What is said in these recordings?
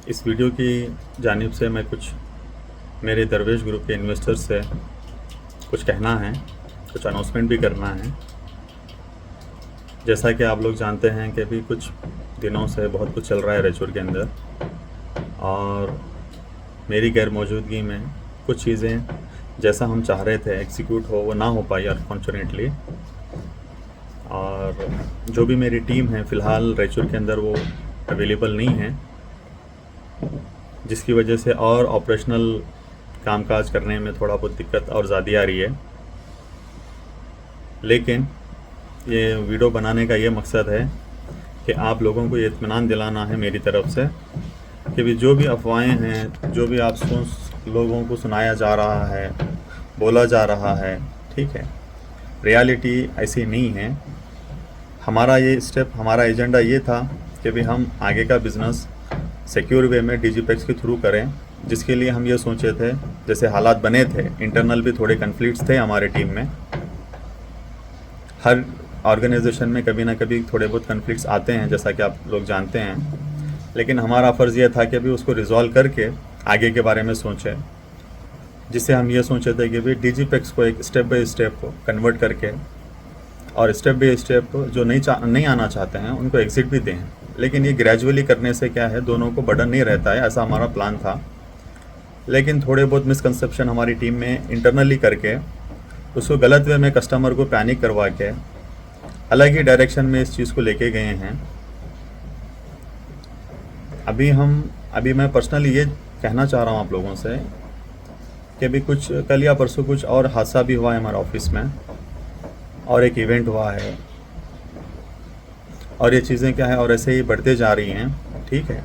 इस वीडियो की जानिब से मैं कुछ मेरे दरवेश ग्रुप के इन्वेस्टर्स से कुछ कहना है, कुछ अनाउंसमेंट भी करना है। जैसा कि आप लोग जानते हैं कि अभी कुछ दिनों से बहुत कुछ चल रहा है रैचूर के अंदर, और मेरी गैर मौजूदगी में कुछ चीज़ें जैसा हम चाह रहे थे एग्जीक्यूट हो वो ना हो पाई अनफॉर्चुनेटली। और जो भी मेरी टीम है फ़िलहाल रैचूर के अंदर वो अवेलेबल नहीं है, जिसकी वजह से और ऑपरेशनल कामकाज करने में थोड़ा बहुत दिक्कत और ज़्यादा आ रही है। लेकिन ये वीडियो बनाने का ये मकसद है कि आप लोगों को ये इत्मीनान दिलाना है मेरी तरफ़ से कि भी जो भी अफवाहें हैं, जो भी आप लोगों को सुनाया जा रहा है, बोला जा रहा है, ठीक है, रियलिटी ऐसी नहीं है। हमारा ये स्टेप, हमारा एजेंडा ये था कि भी हम आगे का बिज़नेस सिक्योर वे में डिजिपेक्स के थ्रू करें, जिसके लिए हम ये सोचे थे, जैसे हालात बने थे, इंटरनल भी थोड़े कन्फ्लिक्ट्स थे हमारे टीम में। हर ऑर्गेनाइजेशन में कभी ना कभी थोड़े बहुत कन्फ्लिक्ट्स आते हैं, जैसा कि आप लोग जानते हैं। लेकिन हमारा फ़र्ज़ ये था कि अभी उसको रिज़ॉल्व करके आगे के बारे में सोचें, जिससे हम ये सोचे थे कि भाई डिजिपेक्स को एक स्टेप बाय स्टेप कन्वर्ट करके और स्टेप बाय स्टेप जो नहीं आना चाहते हैं उनको एग्ज़िट भी दें। लेकिन ये ग्रेजुअली करने से क्या है, दोनों को बर्डन नहीं रहता है, ऐसा हमारा प्लान था। लेकिन थोड़े बहुत मिसकंसेप्शन हमारी टीम में इंटरनली करके उसको गलत वे में कस्टमर को पैनिक करवा के अलग ही डायरेक्शन में इस चीज़ को लेके गए हैं। अभी मैं पर्सनली ये कहना चाह रहा हूँ आप लोगों से कि अभी कुछ कल या परसों कुछ और हादसा भी हुआ है हमारे ऑफिस में, और एक इवेंट हुआ है, और ये चीज़ें क्या है और ऐसे ही बढ़ते जा रही हैं, ठीक है।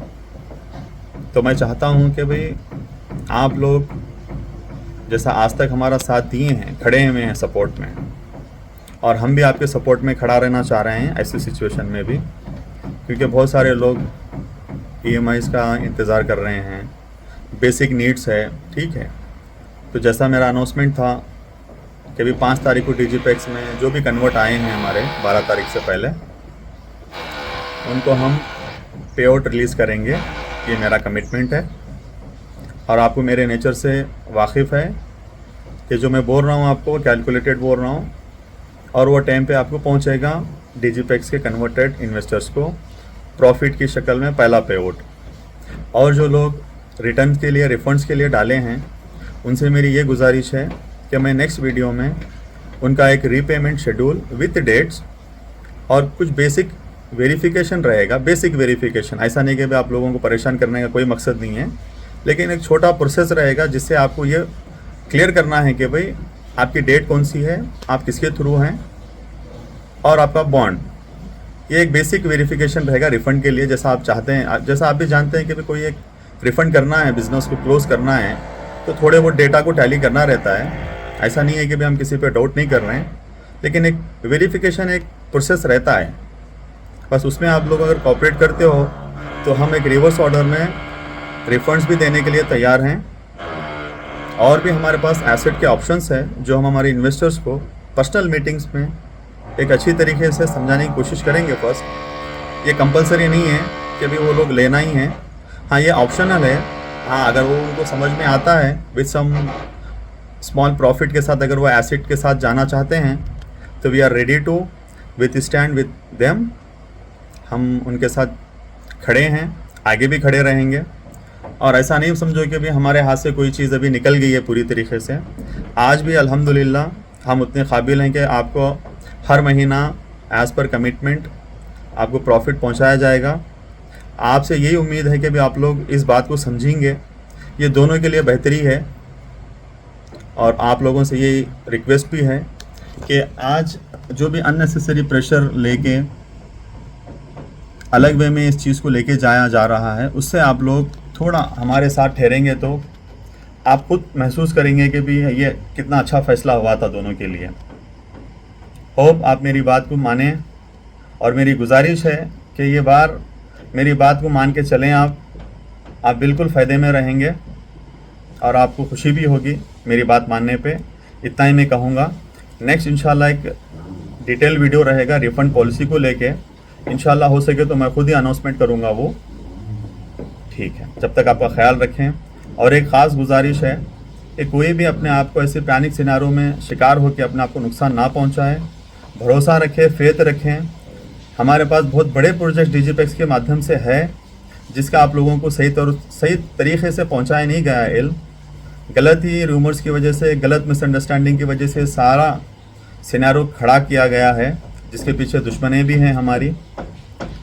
तो मैं चाहता हूँ कि भाई आप लोग जैसा आज तक हमारा साथ दिए हैं, खड़े हुए हैं सपोर्ट में, और हम भी आपके सपोर्ट में खड़ा रहना चाह रहे हैं ऐसी सिचुएशन में भी, क्योंकि बहुत सारे लोग EMIs का इंतज़ार कर रहे हैं, बेसिक नीड्स है, ठीक है। तो जैसा मेरा अनाउंसमेंट था कि अभी 5 तारीख को डिजिपेक्स में जो भी कन्वर्ट आए हैं हमारे 12 तारीख से पहले, उनको हम पे आउट रिलीज़ करेंगे। ये मेरा कमिटमेंट है, और आपको मेरे नेचर से वाकिफ़ है कि जो मैं बोल रहा हूँ आपको कैलकुलेटेड बोल रहा हूँ, और वो टाइम पे आपको पहुँचेगा डिजिपेक्स के कन्वर्टेड इन्वेस्टर्स को प्रॉफिट की शक्ल में पहला पे आउट। और जो लोग रिटर्न के लिए, रिफंड्स के लिए डाले हैं, उनसे मेरी ये गुजारिश है कि मैं नेक्स्ट वीडियो में उनका एक रीपेमेंट शेड्यूल विथ डेट्स और कुछ बेसिक वेरिफिकेशन रहेगा। बेसिक वेरिफिकेशन, ऐसा नहीं कि भाई आप लोगों को परेशान करने का कोई मकसद नहीं है, लेकिन एक छोटा प्रोसेस रहेगा जिससे आपको ये क्लियर करना है कि भाई आपकी डेट कौन सी है, आप किसके थ्रू हैं, और आपका बॉन्ड। ये एक बेसिक वेरिफिकेशन रहेगा रिफ़ंड के लिए, जैसा आप चाहते हैं। जैसा आप भी जानते हैं कि भाई कोई एक रिफ़ंड करना है, बिज़नेस को क्लोज़ करना है, तो थोड़े बहुत डेटा को टैली करना रहता है। ऐसा नहीं है कि भाई हम किसी पे डाउट नहीं कर रहे हैं, लेकिन एक वेरिफिकेशन एक प्रोसेस रहता है। बस उसमें आप लोग अगर कोऑपरेट करते हो तो हम एक रिवर्स ऑर्डर में रिफंड्स भी देने के लिए तैयार हैं, और भी हमारे पास एसेट के ऑप्शंस हैं जो हम हमारे इन्वेस्टर्स को पर्सनल मीटिंग्स में एक अच्छी तरीके से समझाने की कोशिश करेंगे। फर्स्ट, ये कंपलसरी नहीं है कि भी वो लोग लेना ही है, हाँ ये ऑप्शनल है। हाँ, अगर वो उनको समझ में आता है विथ सम स्मॉल प्रॉफिट के साथ, अगर वो एसेट के साथ जाना चाहते हैं, तो we are ready to with stand with them. हम उनके साथ खड़े हैं, आगे भी खड़े रहेंगे। और ऐसा नहीं समझो कि भी हमारे हाथ से कोई चीज़ अभी निकल गई है पूरी तरीके से। आज भी अल्हम्दुलिल्लाह हम उतने काबिल हैं कि आपको हर महीना एज़ पर कमिटमेंट आपको प्रॉफिट पहुंचाया जाएगा। आपसे यही उम्मीद है कि भी आप लोग इस बात को समझेंगे, ये दोनों के लिए बेहतरी है। और आप लोगों से ये रिक्वेस्ट भी है कि आज जो भी अननेसेसरी प्रेशर लेके अलग वे में इस चीज़ को लेके जाया जा रहा है, उससे आप लोग थोड़ा हमारे साथ ठहरेंगे तो आप खुद महसूस करेंगे कि भी ये कितना अच्छा फ़ैसला हुआ था दोनों के लिए। होप आप मेरी बात को मानें, और मेरी गुजारिश है कि ये बार मेरी बात को मान के चलें। आप बिल्कुल फ़ायदे में रहेंगे, और आपको खुशी भी होगी मेरी बात मानने पे। इतना ही मैं कहूँगा। नेक्स्ट इंशाल्लाह एक डिटेल वीडियो रहेगा रिफ़ंड पॉलिसी को लेके। इंशाल्लाह हो सके तो मैं खुद ही अनाउंसमेंट करूँगा वो, ठीक। ठीक है, जब तक आपका ख्याल रखें। और एक ख़ास गुजारिश है कि कोई भी अपने आप को ऐसे पैनिक सिनारों में शिकार होकर अपने आप को नुकसान ना पहुंचाए। भरोसा रखें, फेथ रखें। हमारे पास बहुत बड़े प्रोजेक्ट डिजिपेक्स के माध्यम से है जिसका आप लोगों को सही तरीके से पहुंचाया नहीं गया है इल्म। गलत ही रूमर्स की वजह से, गलत मिसअंडरस्टैंडिंग की वजह से सारा सिनारो खड़ा किया गया है, जिसके पीछे दुश्मनें भी हैं हमारी,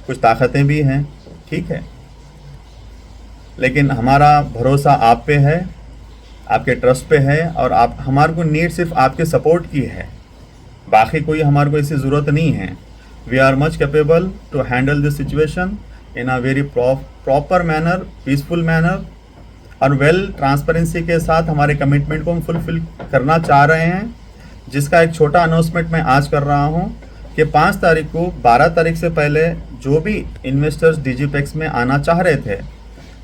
कुछ ताकतें भी हैं, ठीक है। लेकिन हमारा भरोसा आप पे है, आपके ट्रस्ट पे है, और आप हमारे को नीड सिर्फ आपके सपोर्ट की है, बाकी कोई हमारे को ऐसी ज़रूरत नहीं है। We are much capable to handle this situation in a very proper manner, peaceful manner, और वेल ट्रांसपेरेंसी के साथ हमारे कमिटमेंट को हम फुलफिल करना चाह रहे हैं। जिसका एक छोटा अनाउंसमेंट मैं आज कर रहा हूं कि 5 तारीख को 12 तारीख से पहले जो भी इन्वेस्टर्स डिजिपेक्स में आना चाह रहे थे,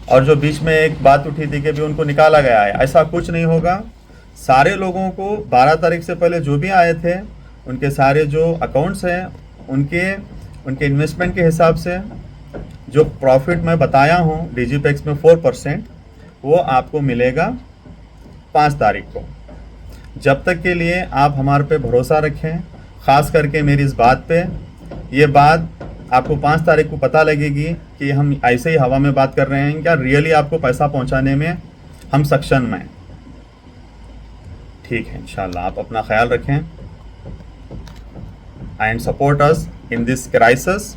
और जो बीच में एक बात उठी थी कि भी उनको निकाला गया है, ऐसा कुछ नहीं होगा। सारे लोगों को 12 तारीख से पहले जो भी आए थे उनके सारे जो अकाउंट्स हैं उनके इन्वेस्टमेंट के हिसाब से जो प्रॉफिट मैं बताया हूँ डिजिपेक्स में 4%, वो आपको मिलेगा 5 तारीख को। जब तक के लिए आप हमारे पे भरोसा रखें, ख़ास करके मेरी इस बात पे, ये बात आपको 5 तारीख को पता लगेगी कि हम ऐसे ही हवा में बात कर रहे हैं क्या रियली आपको पैसा पहुंचाने में हम सक्षम हैं। ठीक है, इंशाल्लाह आप अपना ख्याल रखें and support us in this crisis.